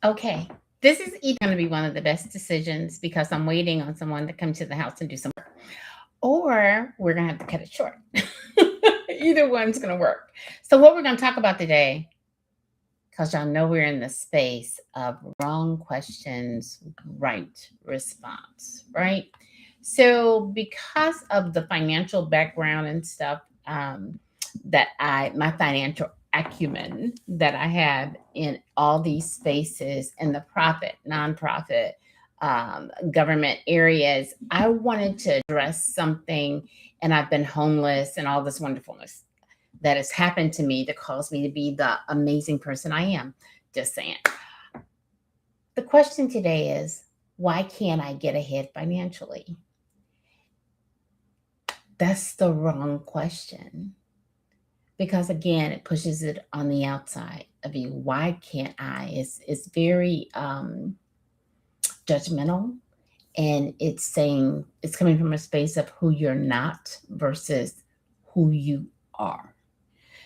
Okay. This is either going to be one of the best decisions because I'm waiting on someone to come to the house and do some work, or we're going to have to cut it short. Either one's going to work. So, what we're going to talk about today, because y'all know we're in the space of wrong questions, right response, right? So, because of the financial background and stuff, my financial acumen that I have in all these spaces in the profit, nonprofit, government areas, I wanted to address something, and I've been homeless and all this wonderfulness that has happened to me that caused me to be the amazing person I am. Just saying. The question today is, why can't I get ahead financially? That's the wrong question. Because again, it pushes it on the outside of you. Why can't I? It's very judgmental, and it's coming from a space of who you're not versus who you are.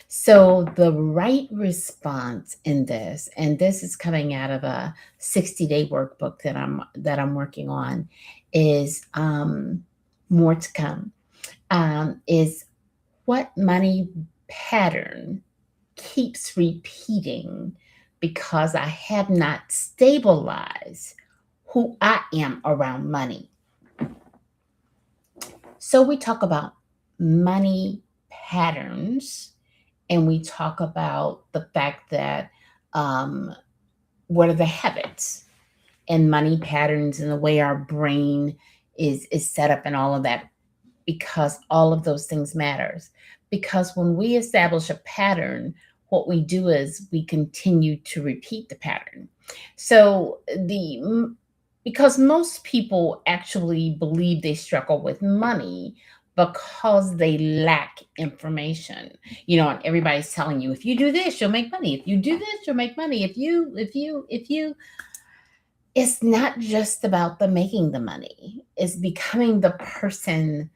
So the right response in this, and this is coming out of a 60-day workbook that I'm working on, is more to come. Is what money pattern keeps repeating because I have not stabilized who I am around money. So we talk about money patterns, and we talk about the fact that um, what are the habits and money patterns and the way our brain is set up and all of that, because all of those things matters. Because when we establish a pattern, what we do is we continue to repeat the pattern. So because most people actually believe they struggle with money because they lack information. And everybody's telling you, if you do this, you'll make money. If you do this, you'll make money. If you it's not just about the making the money. It's becoming the person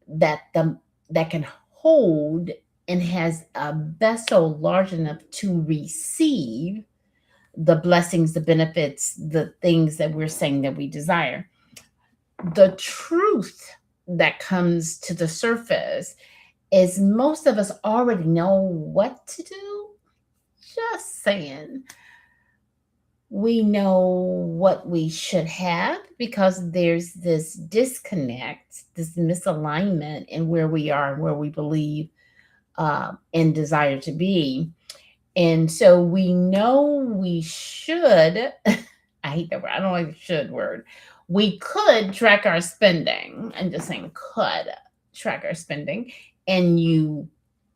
that can hold and has a vessel large enough to receive the blessings, the benefits, the things that we're saying that we desire. The truth that comes to the surface is most of us already know what to do. Just saying. We know what we should have because there's this disconnect, this misalignment in where we are and where we believe and desire to be. And so we know we should, I hate that word, I don't like the should word. We could track our spending. I'm just saying could track our spending, and you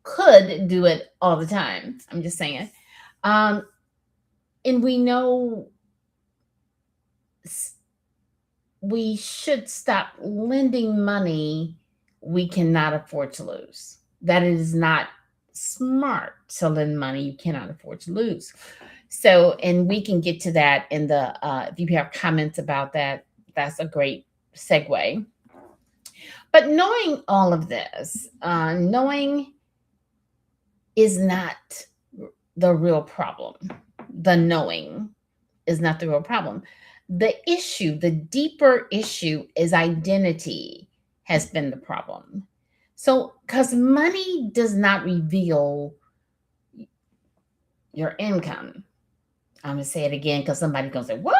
could do it all the time. I'm just saying. Um, and we know we should stop lending money we cannot afford to lose. That is not smart to lend money you cannot afford to lose. So, and we can get to that in the, if you have comments about that, that's a great segue. But knowing all of this, knowing is not the real problem. The knowing is not the real problem. The issue, the deeper issue is identity has been the problem. So, because money does not reveal your income. I'm going to say it again because somebody's going to say, what?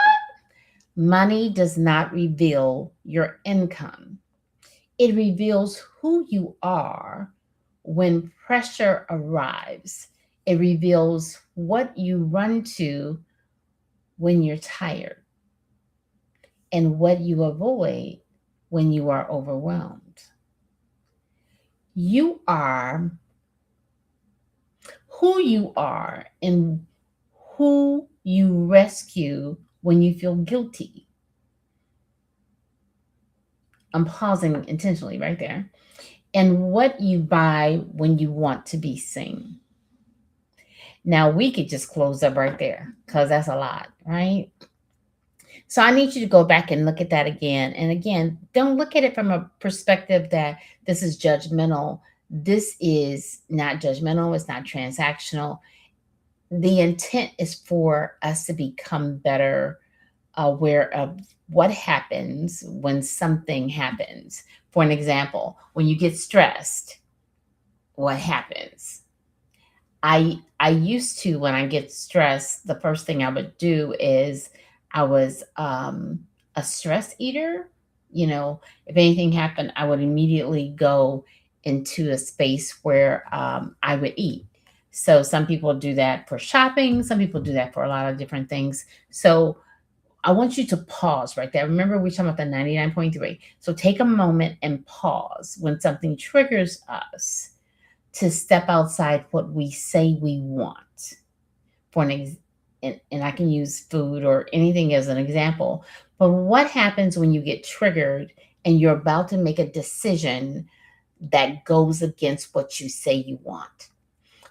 Money does not reveal your income. It reveals who you are when pressure arrives. It reveals what you run to when you're tired and what you avoid when you are overwhelmed. You are who you are and who you rescue when you feel guilty. I'm pausing intentionally right there. And what you buy when you want to be seen. Now, we could just close up right there because that's a lot, right? So I need you to go back and look at that again. And again, don't look at it from a perspective that this is judgmental. This is not judgmental. It's not transactional. The intent is for us to become better aware of what happens when something happens. For an example, when you get stressed, what happens? I used to, when I get stressed, the first thing I would do is I was a stress eater. If anything happened, I would immediately go into a space where I would eat. So some people do that for shopping. Some people do that for a lot of different things. So I want you to pause right there. Remember, we're talking about the 99.3. So take a moment and pause when something triggers us to step outside what we say we want. For and I can use food or anything as an example. But what happens when you get triggered and you're about to make a decision that goes against what you say you want?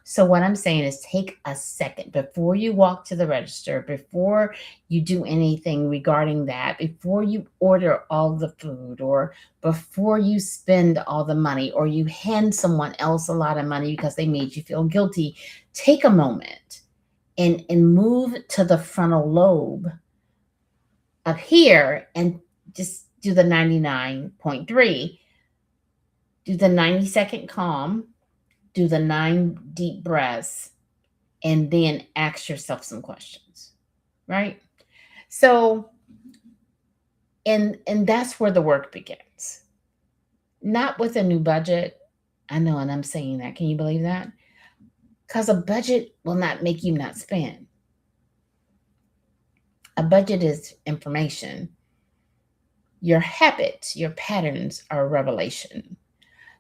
So what I'm saying is take a second before you walk to the register, before you do anything regarding that, before you order all the food or before you spend all the money or you hand someone else a lot of money because they made you feel guilty. Take a moment and move to the frontal lobe up here and just do the 99.3. Do the 90-second calm, do the 9 deep breaths, and then ask yourself some questions, right? So, and that's where the work begins. Not with a new budget. I know, and I'm saying that. Can you believe that? Because a budget will not make you not spend. A budget is information. Your habits, your patterns are a revelation.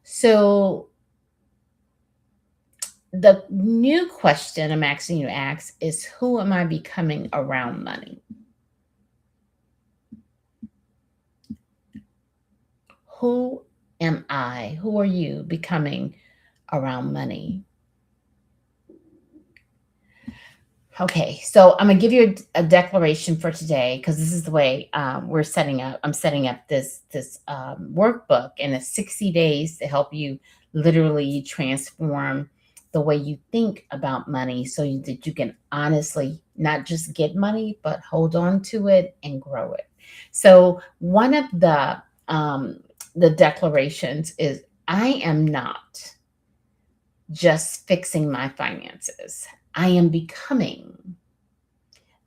So the new question I'm asking you to ask is, who am I becoming around money? Who am I? Who are you becoming around money? Okay, so I'm gonna give you a declaration for today because this is the way we're setting up. I'm setting up this workbook, and it's 60 days to help you literally transform the way you think about money, so that you can honestly not just get money, but hold on to it and grow it. So one of the declarations is, I am not just fixing my finances. I am becoming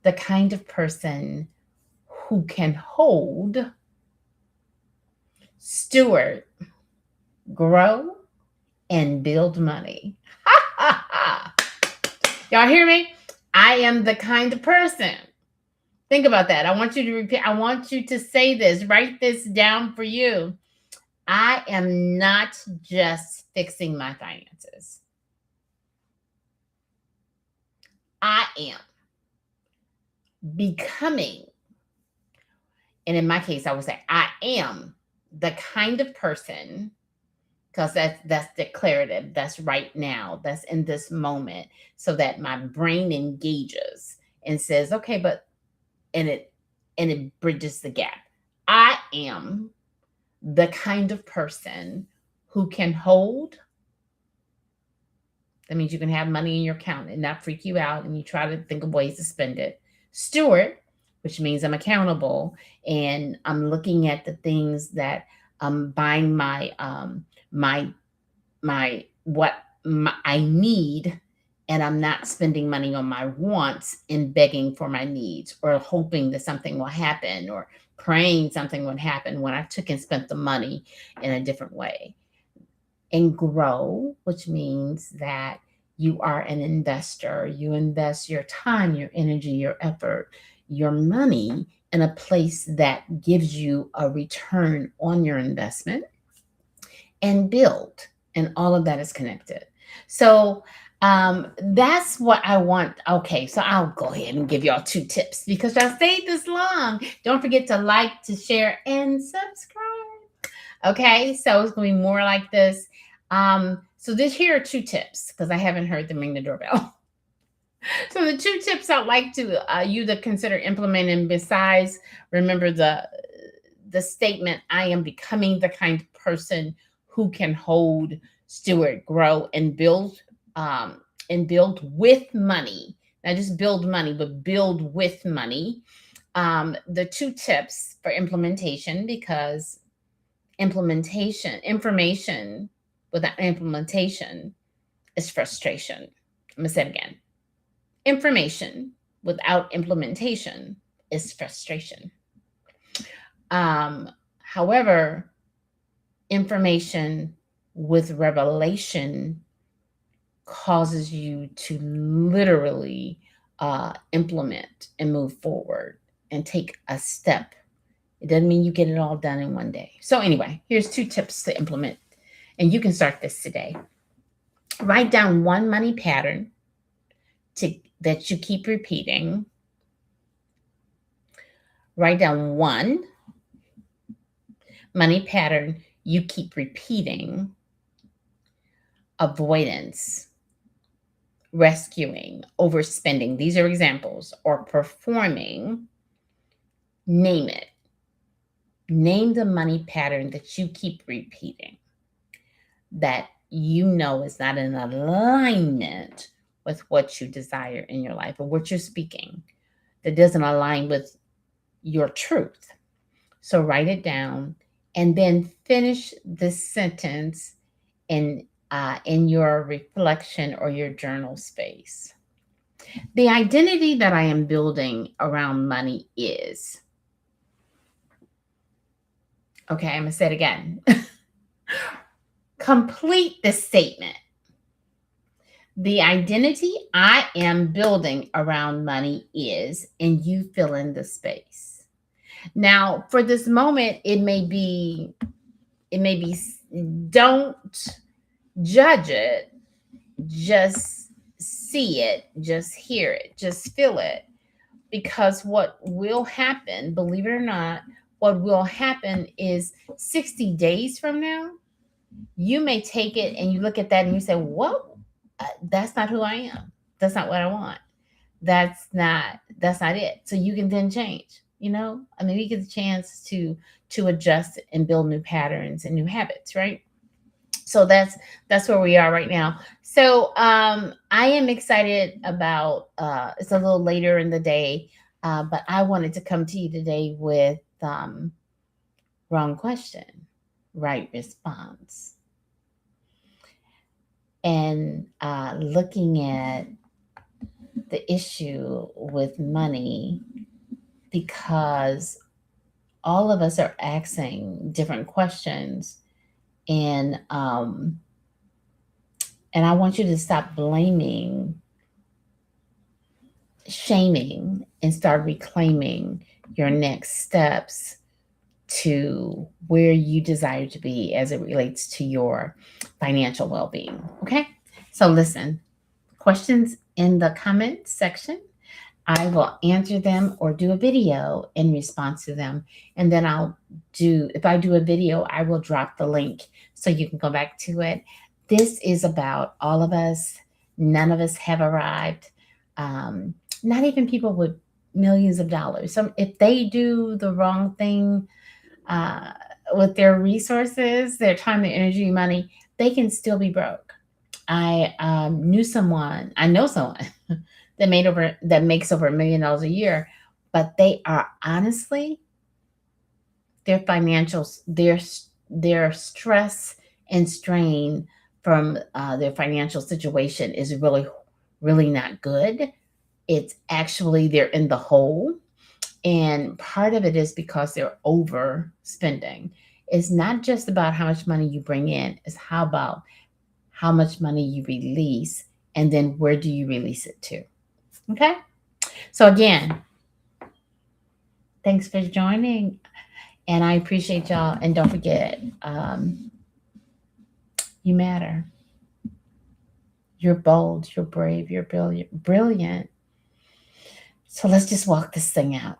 the kind of person who can hold, steward, grow, and build money. Y'all hear me? I am the kind of person. Think about that. I want you to repeat. I want you to say this. Write this down for you. I am not just fixing my finances. I am becoming, and in my case, I would say I am the kind of person, because that's declarative, that's right now, that's in this moment, so that my brain engages and says, okay, but and it bridges the gap. I am the kind of person who can hold. That means you can have money in your account and not freak you out, and you try to think of ways to spend it. Steward, which means I'm accountable and I'm looking at the things that I'm buying my what I need, and I'm not spending money on my wants and begging for my needs or hoping that something will happen or praying something would happen when I took and spent the money in a different way. And grow, which means that you are an investor. You invest your time, your energy, your effort, your money in a place that gives you a return on your investment, and build. And all of that is connected. So that's what I want. Okay, so I'll go ahead and give y'all 2 tips because y'all stayed this long. Don't forget to like, to share, and subscribe. Okay, so it's going to be more like this. So this here are 2 tips because I haven't heard them ring the doorbell. So the 2 tips I'd like to you to consider implementing, besides remember the statement, I am becoming the kind of person who can hold, steward, grow, and build with money. Not just build money, but build with money. The two tips for implementation, because information without implementation is frustration. I'm going to say it again. Information without implementation is frustration. However, information with revelation causes you to literally implement and move forward and take a step. It doesn't mean you get it all done in one day. So, anyway, here's two tips to implement, and you can start this today. Write down one money pattern that you keep repeating. Write down one money pattern you keep repeating: avoidance, rescuing, overspending. These are examples. Or performing. Name it. Name the money pattern that you keep repeating that you know is not in alignment with what you desire in your life or what you're speaking, that doesn't align with your truth. So write it down and then finish this sentence in your reflection or your journal space. The identity that I am building around money is, okay, I'm going to say it again. Complete the statement. The identity I am building around money is, and you fill in the space. Now, for this moment, it may be, don't judge it, just see it, just hear it, just feel it. Because what will happen, believe it or not, what will happen is 60 days from now, you may take it and you look at that and you say, "What? That's not who I am. That's not what I want. That's not it." So you can then change. I mean, we get the chance to adjust and build new patterns and new habits, right? So that's where we are right now. So I am excited about. It's a little later in the day, but I wanted to come to you today with wrong question, right response, and looking at the issue with money, because all of us are asking different questions, and I want you to stop blaming, shaming, and start reclaiming your next steps to where you desire to be as it relates to your financial well-being. Okay, so listen, questions in the comment section. I will answer them or do a video in response to them. And then if I do a video, I will drop the link so you can go back to it. This is about all of us. None of us have arrived. Not even people with millions of dollars. If they do the wrong thing with their resources, their time, their energy, money, they can still be broke. I know someone that makes over $1 million a year, but they are honestly, their financials, their stress and strain from their financial situation is really, really not good. It's actually, they're in the hole. And part of it is because they're overspending. It's not just about how much money you bring in, it's about how much money you release, and then where do you release it to? Okay? So again, thanks for joining, and I appreciate y'all. And don't forget, you matter. You're bold, you're brave, you're brilliant. So let's just walk this thing out.